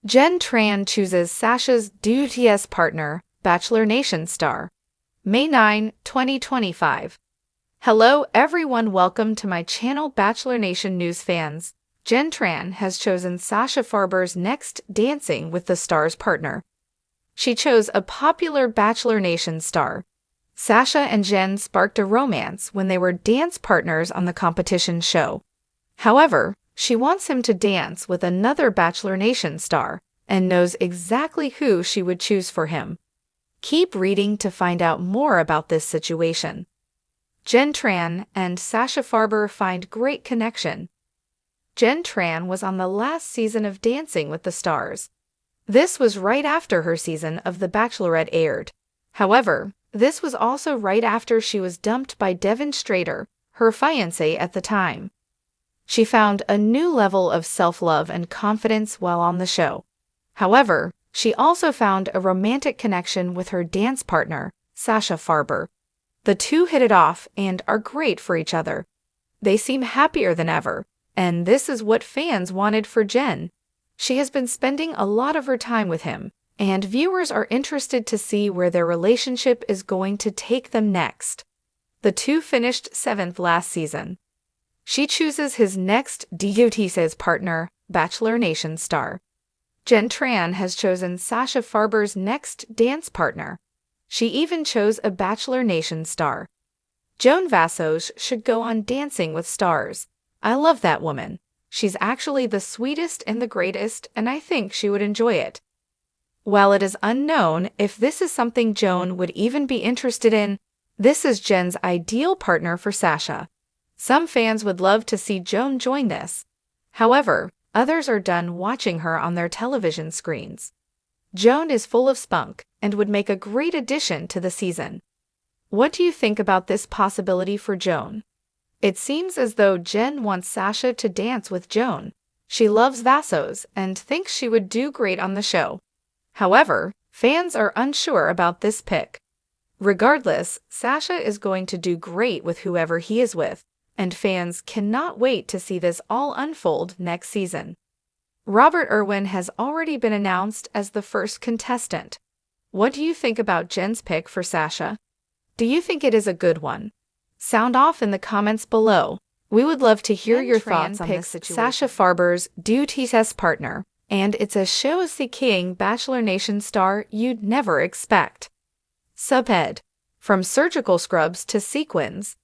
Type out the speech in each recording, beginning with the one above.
Jenn Tran chooses Sasha's DWTS partner, Bachelor Nation star. May 9, 2025. Hello everyone, welcome to my channel Bachelor Nation news fans. Jenn Tran has chosen Sasha Farber's next Dancing with the Stars partner. She chose a popular Bachelor Nation star. Sasha and Jenn sparked a romance when they were dance partners on the competition show. However, she wants him to dance with another Bachelor Nation star and knows exactly who she would choose for him. Keep reading to find out more about this situation. Jenn Tran and Sasha Farber find great connection. Jenn Tran was on the last season of Dancing with the Stars. This was right after her season of The Bachelorette aired. However, this was also right after she was dumped by Devin Strader, her fiancé at the time. She found a new level of self-love and confidence while on the show. However, she also found a romantic connection with her dance partner, Sasha Farber. The two hit it off and are great for each other. They seem happier than ever, and this is what fans wanted for Jenn. She has been spending a lot of her time with him, and viewers are interested to see where their relationship is going to take them next. The two finished 7th last season. She chooses his next DWTS partner, Bachelor Nation star. Jenn Tran has chosen Sasha Farber's next dance partner. She even chose a Bachelor Nation star. Joan Vassos should go on Dancing with Stars. I love that woman. She's actually the sweetest and the greatest, and I think she would enjoy it. While it is unknown if this is something Joan would even be interested in, this is Jenn's ideal partner for Sasha. Some fans would love to see Joan join this. However, others are done watching her on their television screens. Joan is full of spunk and would make a great addition to the season. What do you think about this possibility for Joan? It seems as though Jenn wants Sasha to dance with Joan. She loves Vassos and thinks she would do great on the show. However, fans are unsure about this pick. Regardless, Sasha is going to do great with whoever he is with, and fans cannot wait to see this all unfold next season. Robert Irwin has already been announced as the first contestant. What do you think about Jenn's pick for Sasha? Do you think it is a good one? Sound off in the comments below. We would love to hear your thoughts on this situation. Sasha Farber's DWTS partner, and it's a show-seeking Bachelor Nation star you'd never expect. Subhead: From surgical scrubs to sequins,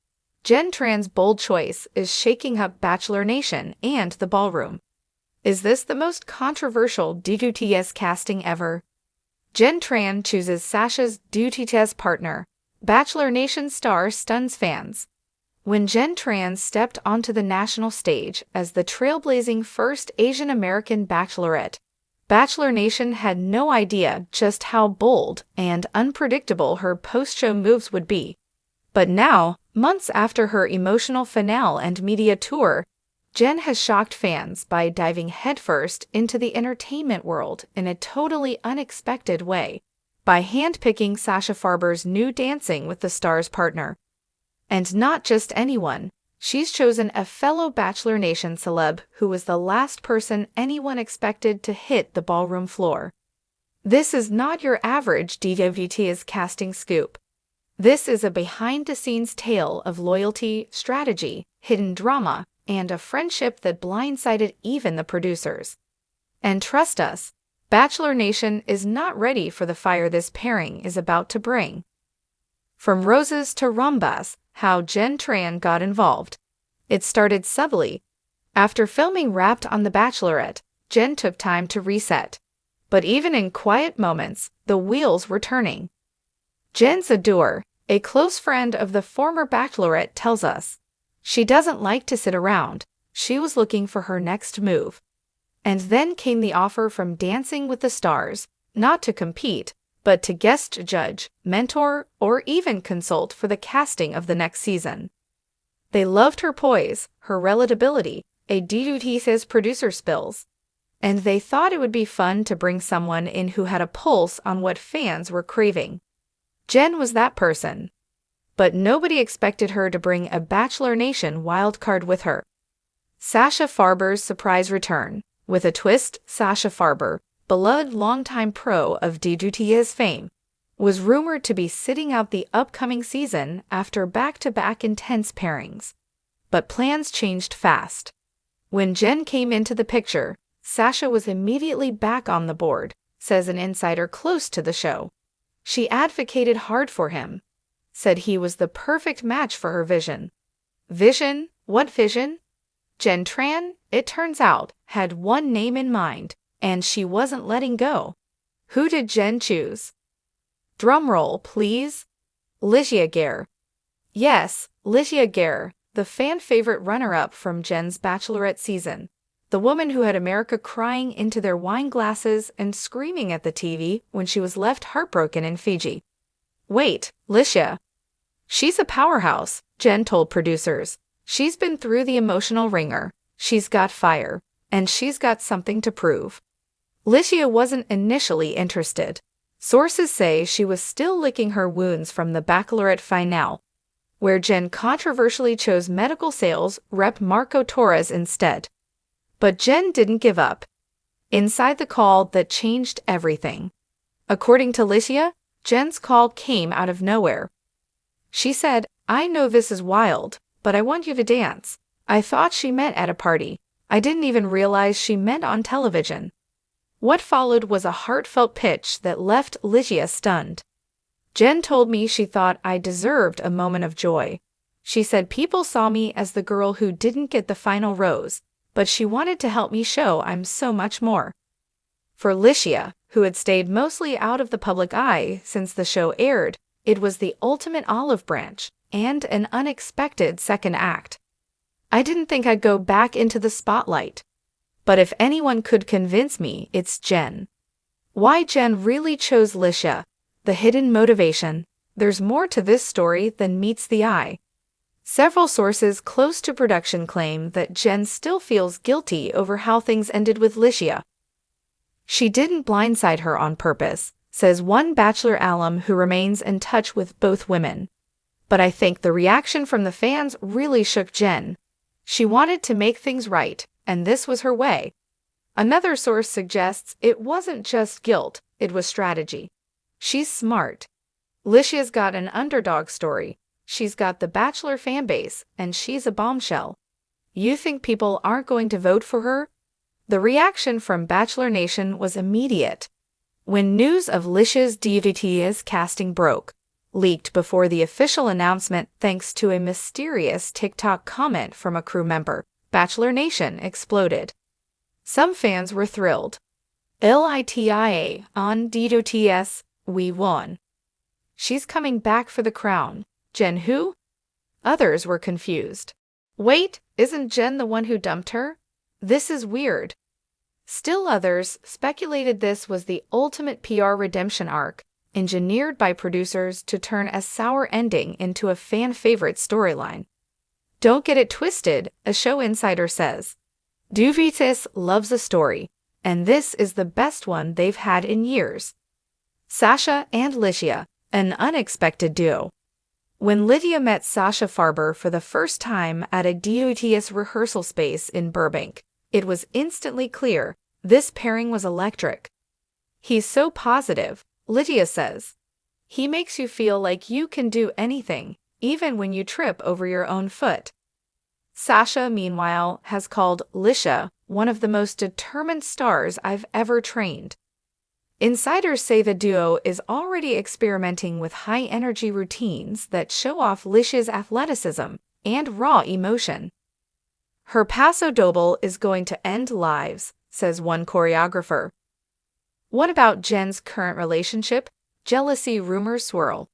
Jenn Tran's bold choice is shaking up Bachelor Nation and the Ballroom. Is this the most controversial DWTS casting ever? Jenn Tran chooses Sasha's DWTS partner. Bachelor Nation star stuns fans. When Jenn Tran stepped onto the national stage as the trailblazing first Asian American Bachelorette, Bachelor Nation had no idea just how bold and unpredictable her post-show moves would be. But now, months after her emotional finale and media tour, Jenn has shocked fans by diving headfirst into the entertainment world in a totally unexpected way, by handpicking Sasha Farber's new Dancing with the Stars partner. And not just anyone, she's chosen a fellow Bachelor Nation celeb who was the last person anyone expected to hit the ballroom floor. This is not your average DWTS casting scoop. This is a behind-the-scenes tale of loyalty, strategy, hidden drama, and a friendship that blindsided even the producers. And trust us, Bachelor Nation is not ready for the fire this pairing is about to bring. From roses to rhombas, how Jenn Tran got involved. It started subtly. After filming Wrapped on The Bachelorette, Jenn took time to reset. But even in quiet moments, the wheels were turning. Jen's adore, a close friend of the former Bachelorette, tells us she doesn't like to sit around. She was looking for her next move. And then came the offer from Dancing with the Stars, not to compete, but to guest judge, mentor, or even consult for the casting of the next season. They loved her poise, her relatability, a DWTS producer spills, and they thought it would be fun to bring someone in who had a pulse on what fans were craving. Jenn was that person. But nobody expected her to bring a Bachelor Nation wildcard with her. Sasha Farber's surprise return. With a twist, Sasha Farber, beloved longtime pro of DWTS fame, was rumored to be sitting out the upcoming season after back-to-back intense pairings. But plans changed fast. When Jenn came into the picture, Sasha was immediately back on the board, says an insider close to the show. She advocated hard for him, said he was the perfect match for her vision. Vision? What vision? Jenn Tran, it turns out, had one name in mind, and she wasn't letting go. Who did Jenn choose? Drumroll, please. Ligia Gare. Yes, Ligia Gare, the fan-favorite runner-up from Jenn's Bachelorette season. The woman who had America crying into their wine glasses and screaming at the TV when she was left heartbroken in Fiji. Wait, Ligia. She's a powerhouse, Jenn told producers. She's been through the emotional ringer, she's got fire, and she's got something to prove. Ligia wasn't initially interested. Sources say she was still licking her wounds from the Bachelorette finale, where Jenn controversially chose medical sales rep Marco Torres instead. But Jenn didn't give up. Inside the call that changed everything. According to Ligia, Jenn's call came out of nowhere. She said, "I know this is wild, but I want you to dance." I thought she meant at a party. I didn't even realize she meant on television. What followed was a heartfelt pitch that left Ligia stunned. Jenn told me she thought I deserved a moment of joy. She said people saw me as the girl who didn't get the final rose, but she wanted to help me show I'm so much more. For Ligia, who had stayed mostly out of the public eye since the show aired, it was the ultimate olive branch and an unexpected second act. I didn't think I'd go back into the spotlight. But if anyone could convince me, it's Jenn. Why Jenn really chose Ligia, the hidden motivation. There's more to this story than meets the eye. Several sources close to production claim that Jenn still feels guilty over how things ended with Ligia. She didn't blindside her on purpose, says one Bachelor alum who remains in touch with both women. But I think the reaction from the fans really shook Jenn. She wanted to make things right, and this was her way. Another source suggests it wasn't just guilt, it was strategy. She's smart. Ligia's got an underdog story. She's got the Bachelor fanbase, and she's a bombshell. You think people aren't going to vote for her? The reaction from Bachelor Nation was immediate. When news of Ligia's DWTS casting broke, leaked before the official announcement thanks to a mysterious TikTok comment from a crew member, Bachelor Nation exploded. Some fans were thrilled. LITIA on DWTS, we won. She's coming back for the crown. Jenn who? Others were confused. Wait, isn't Jenn the one who dumped her? This is weird. Still others speculated this was the ultimate PR redemption arc, engineered by producers to turn a sour ending into a fan-favorite storyline. Don't get it twisted, a show insider says. DWTS loves a story, and this is the best one they've had in years. Sasha and Ligia, an unexpected duo. When Ligia met Sasha Farber for the first time at a DWTS rehearsal space in Burbank, it was instantly clear this pairing was electric. He's so positive, Ligia says. He makes you feel like you can do anything, even when you trip over your own foot. Sasha, meanwhile, has called Ligia one of the most determined stars I've ever trained. Insiders say the duo is already experimenting with high-energy routines that show off Ligia's athleticism and raw emotion. Her paso doble is going to end lives, says one choreographer. What about Jenn's current relationship? Jealousy rumors swirl.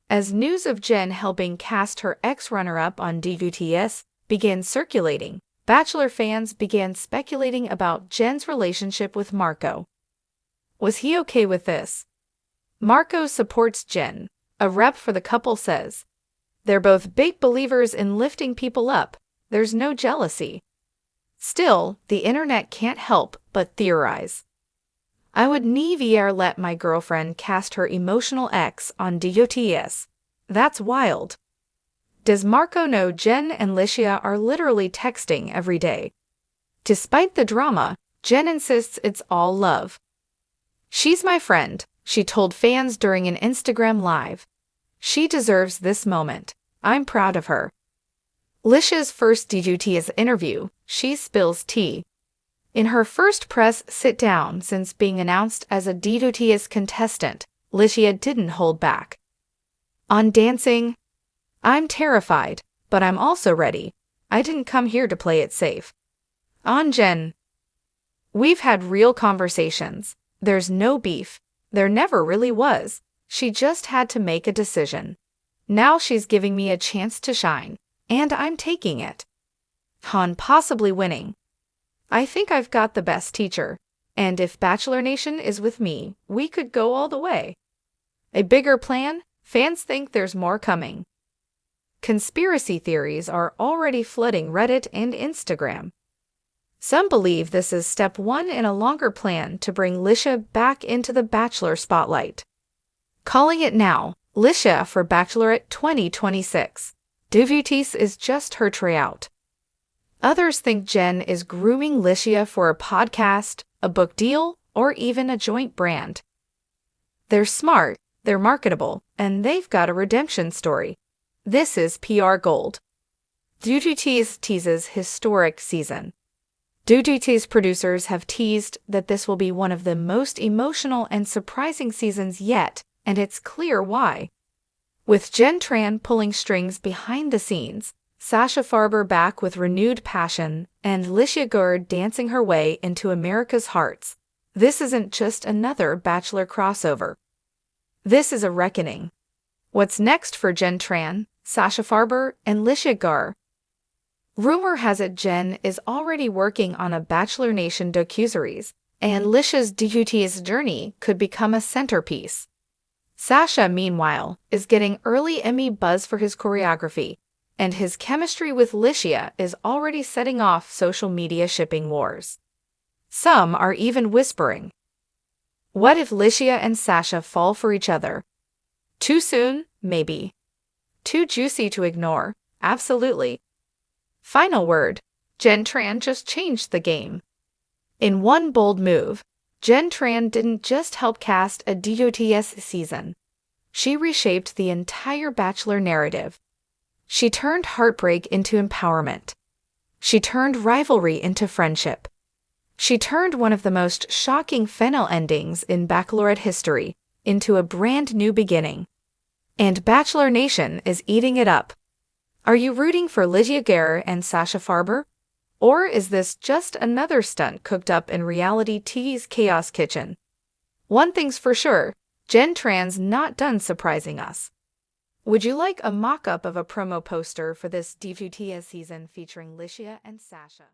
As news of Jenn helping cast her ex-runner-up on DWTS began circulating, Bachelor fans began speculating about Jenn's relationship with Marco. Was he okay with this? Marco supports Jenn, a rep for the couple says. They're both big believers in lifting people up. There's no jealousy. Still, the internet can't help but theorize. I would never let my girlfriend cast her emotional ex on DWTS. That's wild. Does Marco know Jenn and Ligia are literally texting every day? Despite the drama, Jenn insists it's all love. "She's my friend," she told fans during an Instagram live. "She deserves this moment. I'm proud of her." Lisha's first DWTS interview, she spills tea. In her first press sit-down since being announced as a DWTS contestant, Lisha didn't hold back. "On dancing, I'm terrified, but I'm also ready. I didn't come here to play it safe." On Jenn, "We've had real conversations. There's no beef. There never really was. She just had to make a decision. Now she's giving me a chance to shine, and I'm taking it. On possibly winning. I think I've got the best teacher, and if Bachelor Nation is with me, we could go all the way. A bigger plan? Fans think there's more coming." Conspiracy theories are already flooding Reddit and Instagram. Some believe this is step one in a longer plan to bring Lisha back into the Bachelor spotlight. Calling it now, Lisha for Bachelorette 2026. DWTS is just her tryout. Others think Jenn is grooming Lisha for a podcast, a book deal, or even a joint brand. They're smart, they're marketable, and they've got a redemption story. This is PR gold. DWTS teases historic season. DWTS producers have teased that this will be one of the most emotional and surprising seasons yet, and it's clear why. With Jenn Tran pulling strings behind the scenes, Sasha Farber back with renewed passion, and Lisha dancing her way into America's hearts, this isn't just another Bachelor crossover. This is a reckoning. What's next for Jenn Tran, Sasha Farber, and Lisha? Rumor has it Jenn is already working on a Bachelor Nation docuseries, and Lisha's DWTS journey could become a centerpiece. Sasha, meanwhile, is getting early Emmy buzz for his choreography, and his chemistry with Lisha is already setting off social media shipping wars. Some are even whispering, what if Lisha and Sasha fall for each other? Too soon? Maybe. Too juicy to ignore? Absolutely. Final word, Jenn Tran just changed the game. In one bold move, Jenn Tran didn't just help cast a DWTS season. She reshaped the entire Bachelor narrative. She turned heartbreak into empowerment. She turned rivalry into friendship. She turned one of the most shocking final endings in Bachelorette history into a brand new beginning. And Bachelor Nation is eating it up. Are you rooting for Lisha and Sasha Farber? Or is this just another stunt cooked up in reality TV's Chaos Kitchen? One thing's for sure, Jenn Tran's not done surprising us. Would you like a mock-up of a promo poster for this DWTS season featuring Lisha and Sasha?